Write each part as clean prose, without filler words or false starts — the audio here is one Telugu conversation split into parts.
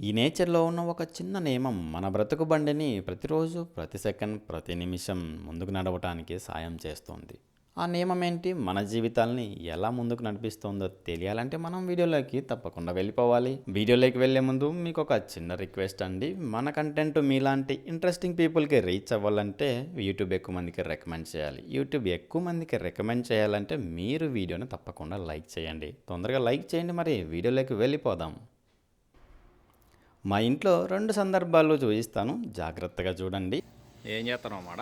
ఈ నేచర్‌లో ఉన్న ఒక చిన్న నియమం మన బ్రతుకు బండిని ప్రతిరోజు, ప్రతి సెకండ్, ప్రతి నిమిషం ముందుకు నడవటానికి సాయం చేస్తోంది. ఆ నియమం ఏంటి? మన జీవితాల్ని ఎలా ముందుకు నడిపిస్తుందో తెలియాలంటే మనం వీడియోలోకి తప్పకుండా వెళ్ళిపోవాలి. వీడియోలోకి వెళ్ళే ముందు మీకొక చిన్న రిక్వెస్ట్ అండి. మన కంటెంట్ మీలాంటి ఇంట్రెస్టింగ్ పీపుల్‌కి రీచ్ అవ్వాలంటే యూట్యూబ్ ఎక్కువ మందికి రికమెండ్ చేయాలి. యూట్యూబ్ ఎక్కువ మందికి రికమెండ్ చేయాలంటే మీరు వీడియోని తప్పకుండా లైక్ చేయండి. తొందరగా లైక్ చేయండి, మరి వీడియోలోకి వెళ్ళిపోదాం. మా ఇంట్లో 2 సందర్భాల్లో చూయిస్తాను. జాగ్రత్తగా చూడండి. ఏం చేస్తున్నావు మాడ?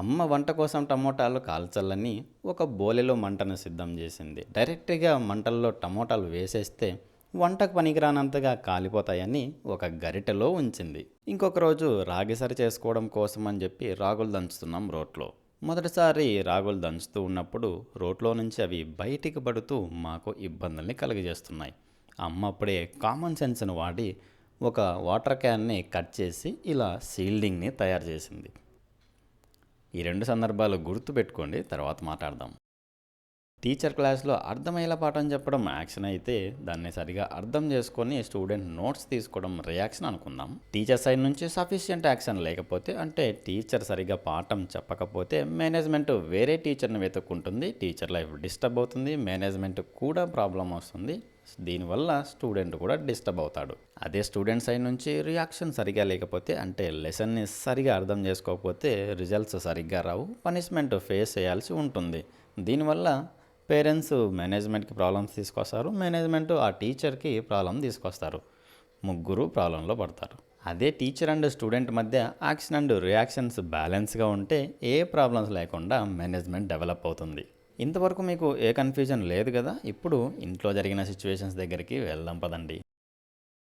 అమ్మ వంట కోసం టమోటాలు కాల్చాలని ఒక బోలెలో మంటను సిద్ధం చేసింది. డైరెక్ట్గా మంటల్లో టమోటాలు వేసేస్తే వంటకు పనికిరానంతగా కాలిపోతాయని ఒక గరిటెలో ఉంచింది. ఇంకొక రోజు రాగి సరి చేసుకోవడం కోసం అని చెప్పి రాగులు దంచుతున్నాం రోట్లో. మొదటిసారి రాగులు దంచుతూ ఉన్నప్పుడు రోట్లో నుంచి అవి బయటికి పడుతూ మాకు ఇబ్బందుల్ని కలుగజేస్తున్నాయి. అమ్మ అప్పుడే కామన్ సెన్స్ను వాడి ఒక వాటర్ క్యాన్ని కట్ చేసి ఇలా సీల్డింగ్ని తయారు చేసింది. ఈ 2 సందర్భాలు గుర్తుపెట్టుకోండి, తర్వాత మాట్లాడదాం. టీచర్ క్లాస్లో అర్థమయ్యేలా పాఠం చెప్పడం యాక్షన్ అయితే దాన్ని సరిగా అర్థం చేసుకొని స్టూడెంట్ నోట్స్ తీసుకోవడం రియాక్షన్ అనుకుందాం. టీచర్ సైడ్ నుంచి సఫిషియంట్ యాక్షన్ లేకపోతే, అంటే టీచర్ సరిగా పాఠం చెప్పకపోతే మేనేజ్మెంట్ వేరే టీచర్ని వెతుక్కుంటుంది. టీచర్ లైఫ్ డిస్టర్బ్ అవుతుంది, మేనేజ్మెంట్ కూడా ప్రాబ్లం వస్తుంది. దీనివల్ల స్టూడెంట్ కూడా డిస్టర్బ్ అవుతాడు. అదే స్టూడెంట్ సైడ్ నుంచి రియాక్షన్ సరిగా లేకపోతే, అంటే లెసన్ని సరిగా అర్థం చేసుకోకపోతే రిజల్ట్స్ సరిగ్గా రావు, పనిష్మెంట్ ఫేస్ చేయాల్సి ఉంటుంది. దీనివల్ల పేరెంట్స్ మేనేజ్మెంట్కి ప్రాబ్లమ్స్ తీసుకొస్తారు, మేనేజ్మెంట్ ఆ టీచర్కి ప్రాబ్లం తీసుకొస్తారు. ముగ్గురు ప్రాబ్లంలో పడతారు. అదే టీచర్ అండ్ స్టూడెంట్ మధ్య యాక్షన్ అండ్ రియాక్షన్స్ బ్యాలెన్స్గా ఉంటే ఏ ప్రాబ్లమ్స్ లేకుండా మేనేజ్మెంట్ డెవలప్ అవుతుంది. ఇంతవరకు మీకు ఏ కన్ఫ్యూజన్ లేదు కదా? ఇప్పుడు ఇంట్లో జరిగిన సిచ్యువేషన్స్ దగ్గరికి వెళ్దాం పదండి.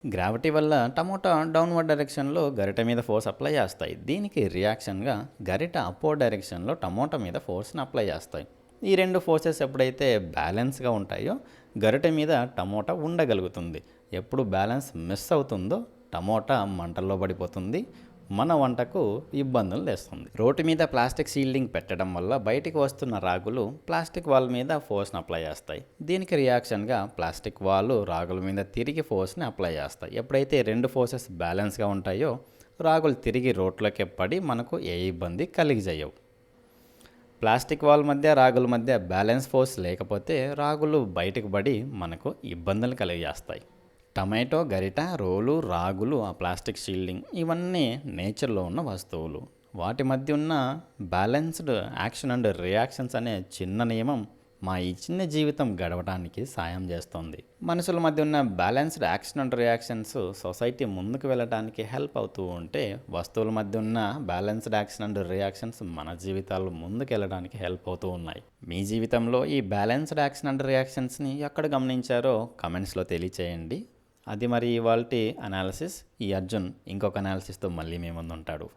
గ్రావిటీ వల్ల టమోటా డౌన్వర్డ్ డైరెక్షన్లో గరిట మీద ఫోర్స్ అప్లై చేస్తాయి. దీనికి రియాక్షన్గా గరిట అప్వర్డ్ డైరెక్షన్లో టమోటా మీద ఫోర్స్ని అప్లై చేస్తాయి. ఈ 2 ఫోర్సెస్ ఎప్పుడైతే బ్యాలెన్స్గా ఉంటాయో గరిట మీద టమోటా ఉండగలుగుతుంది. ఎప్పుడు బ్యాలెన్స్ మిస్ అవుతుందో టమోటా మంటల్లో పడిపోతుంది, మన వంటకు ఇబ్బందులు తెస్తుంది. రోడ్డు మీద ప్లాస్టిక్ షీల్డింగ్ పెట్టడం వల్ల బయటికి వస్తున్న రాగులు ప్లాస్టిక్ వాల్ మీద ఫోర్స్ని అప్లై చేస్తాయి. దీనికి రియాక్షన్గా ప్లాస్టిక్ వాల్ రాగుల మీద తిరిగి ఫోర్స్ని అప్లై చేస్తాయి. ఎప్పుడైతే 2 ఫోర్సెస్ బ్యాలెన్స్గా ఉంటాయో రాగులు తిరిగి రోడ్లోకి పడి మనకు ఏ ఇబ్బంది కలిగజేయవు. ప్లాస్టిక్ వాల్ మధ్య రాగుల మధ్య బ్యాలెన్స్ ఫోర్స్ లేకపోతే రాగులు బయటకు పడి మనకు ఇబ్బందులు కలిగజేస్తాయి. టమాటో, గరిట, రోలు, రాగులు, ఆ ప్లాస్టిక్ షీల్డింగ్ ఇవన్నీ నేచర్లో ఉన్న వస్తువులు. వాటి మధ్య ఉన్న బ్యాలెన్స్డ్ యాక్షన్ అండ్ రియాక్షన్స్ అనే చిన్న నియమం మా ఈ చిన్న జీవితం గడవడానికి సాయం చేస్తుంది. మనుషుల మధ్య ఉన్న balanced action and reactions society ముందుకు వెళ్ళడానికి హెల్ప్ అవుతూ ఉంటే, వస్తువుల మధ్య ఉన్న బ్యాలెన్స్డ్ యాక్షన్ అండ్ రియాక్షన్స్ మన జీవితాలు ముందుకు వెళ్ళడానికి హెల్ప్ అవుతూ ఉన్నాయి. మీ జీవితంలో ఈ బ్యాలెన్స్డ్ యాక్షన్ అండ్ రియాక్షన్స్ని ఎక్కడ గమనించారో కమెంట్స్లో తెలియచేయండి. అది మరి ఇవాల్టి అనాలిసిస్. ఈ అర్జున్ ఇంకొక అనాలిసిస్తో మళ్ళీ మీ ముందు ఉంటాడు.